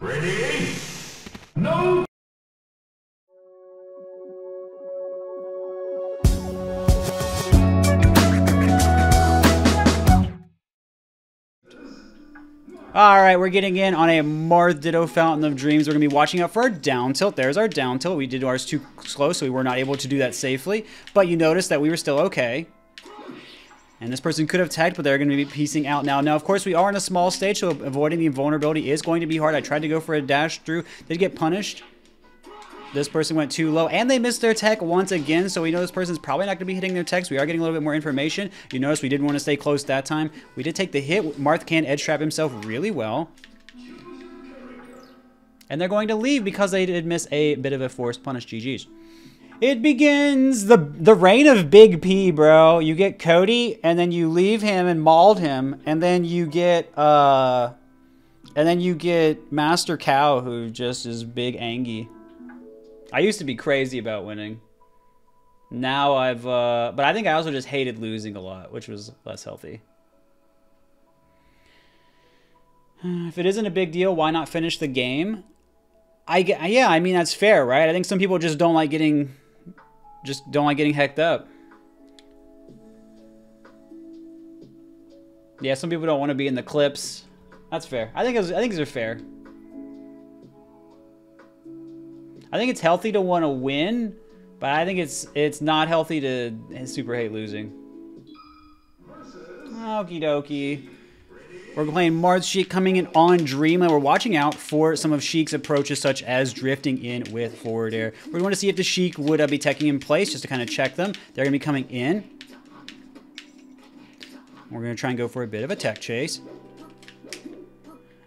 Ready? No! Alright, we're getting in on a Marth Ditto Fountain of Dreams. We're going to be watching out for our down tilt. There's our down tilt. We did ours too slow, so we were not able to do that safely. But you notice that we were still okay. And this person could have tagged, but they're going to be piecing out now. Now, of course, we are in a small stage, so avoiding the invulnerability is going to be hard. I tried to go for a dash through. Did get punished. This person went too low, and they missed their tech once again, so we know this person's probably not going to be hitting their techs. We are getting a little bit more information. You notice we didn't want to stay close that time. We did take the hit. Marth can edge trap himself really well. And they're going to leave because they did miss a bit of a forced punish. GG's. It begins the reign of Big P, bro. You get Cody, and then you leave him and mauled him, and then you get Master Cow, who just is big Angie. I used to be crazy about winning. Now but I think I also just hated losing a lot, which was less healthy. If it isn't a big deal, why not finish the game? Yeah, I mean, that's fair, right? I think some people just don't like getting hecked up. Yeah, some people don't want to be in the clips. That's fair. I think these are fair. I think it's healthy to want to win, but I think it's not healthy to super hate losing. Okie dokie. We're playing Marth Sheik coming in on Dreamland. We're watching out for some of Sheik's approaches, such as drifting in with forward air. We're going to see if the Sheik would be teching in place, just to kind of check them. They're going to be coming in. We're going to try and go for a bit of a tech chase.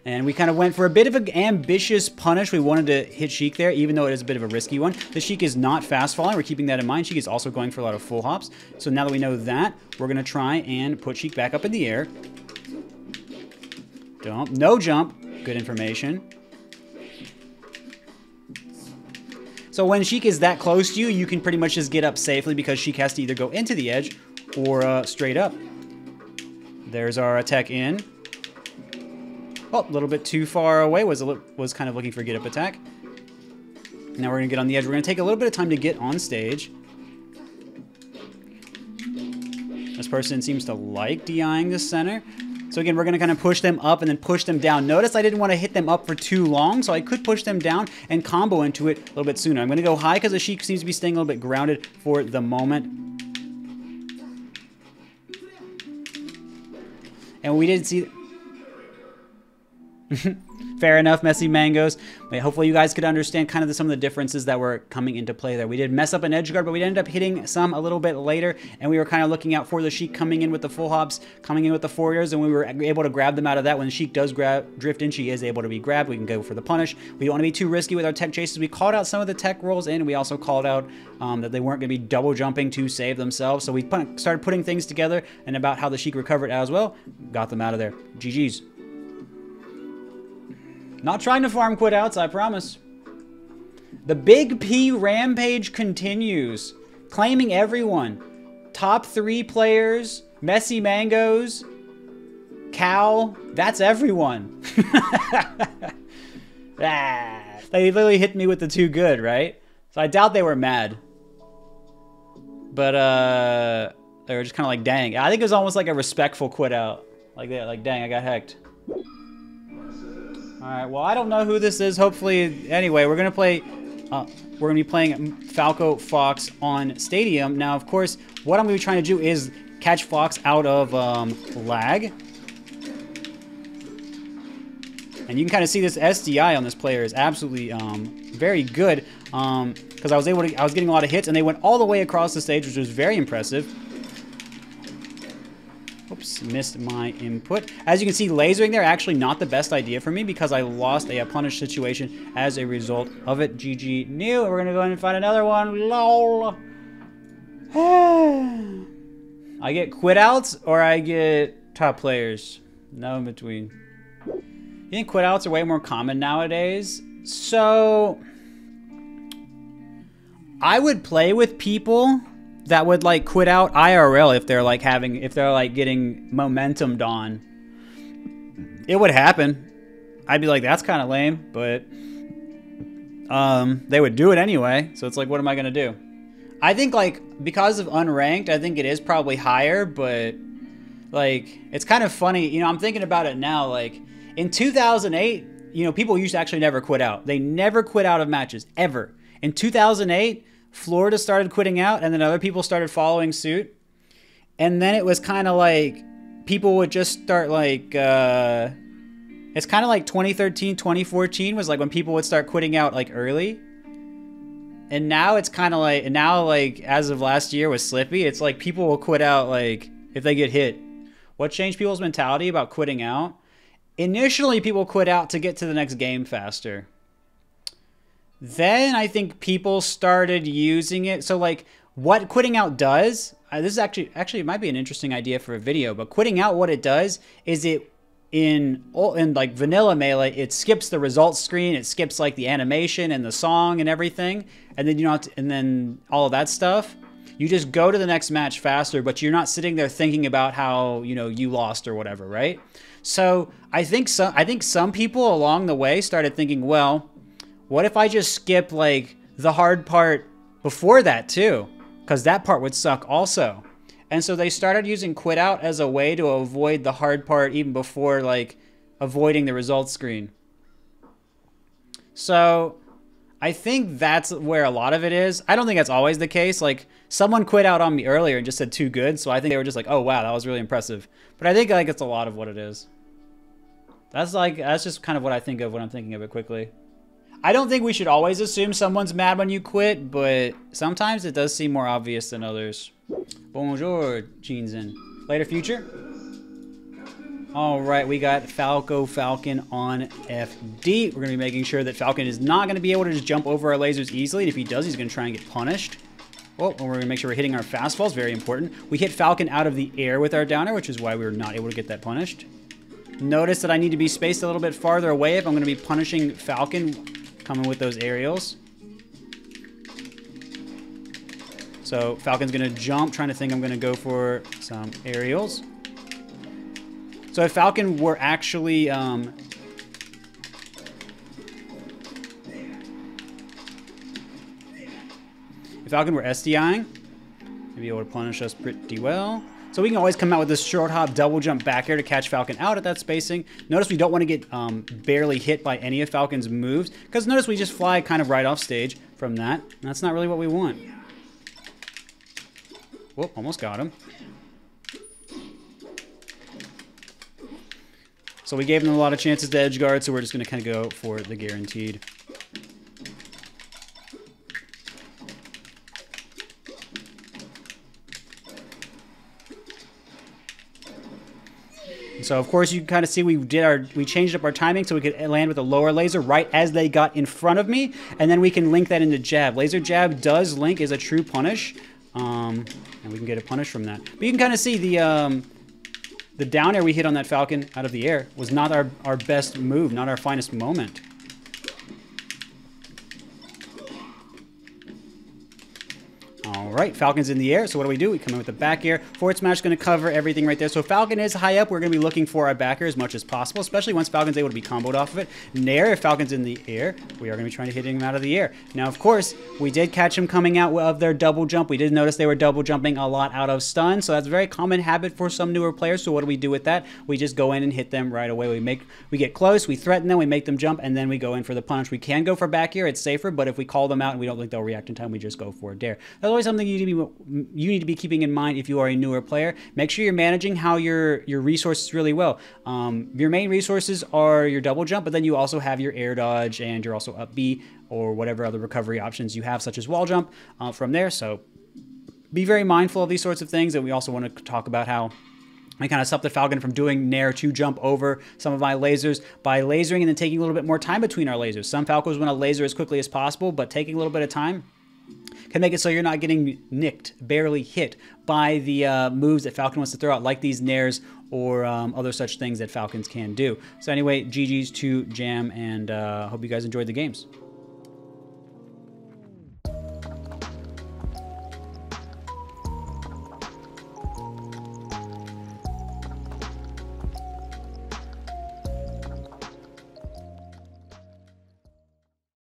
And we kind of went for a bit of an ambitious punish. We wanted to hit Sheik there, even though it is a bit of a risky one. The Sheik is not fast falling. We're keeping that in mind. Sheik is also going for a lot of full hops. So now that we know that, we're going to try and put Sheik back up in the air. Jump. No jump. Good information. So when Sheik is that close to you, you can pretty much just get up safely because Sheik has to either go into the edge or straight up. There's our attack in. Oh, a little bit too far away. Was kind of looking for a get up attack. Now we're going to get on the edge. We're going to take a little bit of time to get on stage. This person seems to like DIing the center. So again, we're going to kind of push them up and then push them down. Notice I didn't want to hit them up for too long, so I could push them down and combo into it a little bit sooner. I'm going to go high because the Sheik seems to be staying a little bit grounded for the moment. And we did see... Fair enough, Messy Mangoes. Wait, hopefully you guys could understand kind of some of the differences that were coming into play there. We did mess up an edge guard, but we ended up hitting some a little bit later, and we were kind of looking out for the Sheik coming in with the full hops, coming in with the forwards, and we were able to grab them out of that. When the Sheik does drift in, she is able to be grabbed. We can go for the punish. We don't want to be too risky with our tech chases. We called out some of the tech rolls in, and we also called out that they weren't going to be double jumping to save themselves. So we started putting things together and about how the Sheik recovered as well. Got them out of there. GG's. Not trying to farm quit outs, I promise. The Big P rampage continues. Claiming everyone. Top 3 players. Messy Mangoes. Cal. That's everyone. They literally hit me with the too good, right? So I doubt they were mad. But, they were just kind of like, dang. I think it was almost like a respectful quit out. Like, dang, I got hecked. Alright, well, I don't know who this is. Hopefully, anyway, we're going to be playing Falco Fox on Stadium. Now, of course, what I'm going to be trying to do is catch Fox out of lag. And you can kind of see this SDI on this player is absolutely very good. Because I was getting a lot of hits, and they went all the way across the stage, which was very impressive. Oops, missed my input. As you can see, lasering there actually not the best idea for me because I lost a punish situation as a result of it. GG new. We're going to go ahead and find another one. LOL. I get quit outs or I get top players. No in between. You think quit outs are way more common nowadays? So I would play with people that would like quit out IRL if they're like getting momentumed on. It would happen. I'd be like, that's kind of lame, but they would do it anyway. So it's like, what am I gonna do? I think like because of unranked, I think it is probably higher, but like it's kind of funny. You know, I'm thinking about it now. Like in 2008, you know, people used to actually never quit out. They never quit out of matches ever. In 2008, Florida started quitting out, and then other people started following suit. And then it was kind of like people would just start like, it's kind of like 2013, 2014 was like when people would start quitting out like early. And now it's kind of like, and now like as of last year with Slippy, it's like people will quit out like if they get hit. What changed people's mentality about quitting out? Initially, people quit out to get to the next game faster. Then I think people started using it. So like what quitting out does, this is actually it might be an interesting idea for a video, but quitting out, what it does is it in like vanilla Melee, it skips the results screen, it skips like the animation and the song and everything, and then you don't have to, and then all of that stuff. You just go to the next match faster, but you're not sitting there thinking about how, you know, you lost or whatever, right? So I think some people along the way started thinking, well, what if I just skip like the hard part before that too? Because that part would suck also. And so they started using quit out as a way to avoid the hard part even before like avoiding the results screen. So I think that's where a lot of it is. I don't think that's always the case. Like someone quit out on me earlier and just said too good. So I think they were just like, oh wow, that was really impressive. But I think like it's a lot of what it is. That's just kind of what I think of when I'm thinking of it quickly. I don't think we should always assume someone's mad when you quit, but sometimes it does seem more obvious than others. Bonjour, Jeanson. Later, future. All right, we got Falcon on FD. We're going to be making sure that Falcon is not going to be able to just jump over our lasers easily. And if he does, he's going to try and get punished. Oh, and we're going to make sure we're hitting our fastballs. Very important. We hit Falcon out of the air with our downer, which is why we were not able to get that punished. Notice that I need to be spaced a little bit farther away if I'm going to be punishing Falcon coming with those aerials. So Falcon's going to jump, trying to think I'm going to go for some aerials. So if Falcon were actually... if Falcon were SDIing, he'd be able to punish us pretty well. So we can always come out with this short hop double jump back air to catch Falcon out at that spacing. Notice we don't want to get barely hit by any of Falcon's moves, because notice we just fly kind of right off stage from that. And that's not really what we want. Whoop, almost got him. So we gave them a lot of chances to edge guard, so we're just going to kind of go for the guaranteed. So of course you can kind of see we changed up our timing so we could land with a lower laser right as they got in front of me, and then we can link that into jab. Laser jab does link as a true punish, and we can get a punish from that. But you can kind of see the down air we hit on that Falcon out of the air was not our best move, not our finest moment. All right, Falcon's in the air, so what do? We come in with the back air. Forward smash is going to cover everything right there. So Falcon is high up. We're going to be looking for our back air as much as possible, especially once Falcon's able to be comboed off of it. Nair, if Falcon's in the air, we are going to be trying to hit him out of the air. Now, of course, we did catch him coming out of their double jump. We did notice they were double jumping a lot out of stun, so that's a very common habit for some newer players. So what do we do with that? We just go in and hit them right away. We get close, we threaten them, we make them jump, and then we go in for the punch. We can go for back air, it's safer, but if we call them out and we don't think they'll react in time, we just go for a dare. That's always something you need to be keeping in mind if you are a newer player. Make sure you're managing how your resources really well. Your main resources are your double jump, but then you also have your air dodge and you're also up B or whatever other recovery options you have, such as wall jump from there. So be very mindful of these sorts of things. And we also want to talk about how I kind of stopped the Falcon from doing Nair to jump over some of my lasers by lasering and then taking a little bit more time between our lasers. Some Falcons want to laser as quickly as possible, but taking a little bit of time can make it so you're not getting nicked, barely hit by the moves that Falcon wants to throw out, like these Nairs or other such things that Falcons can do. So anyway, GG's to Jam, and hope you guys enjoyed the games.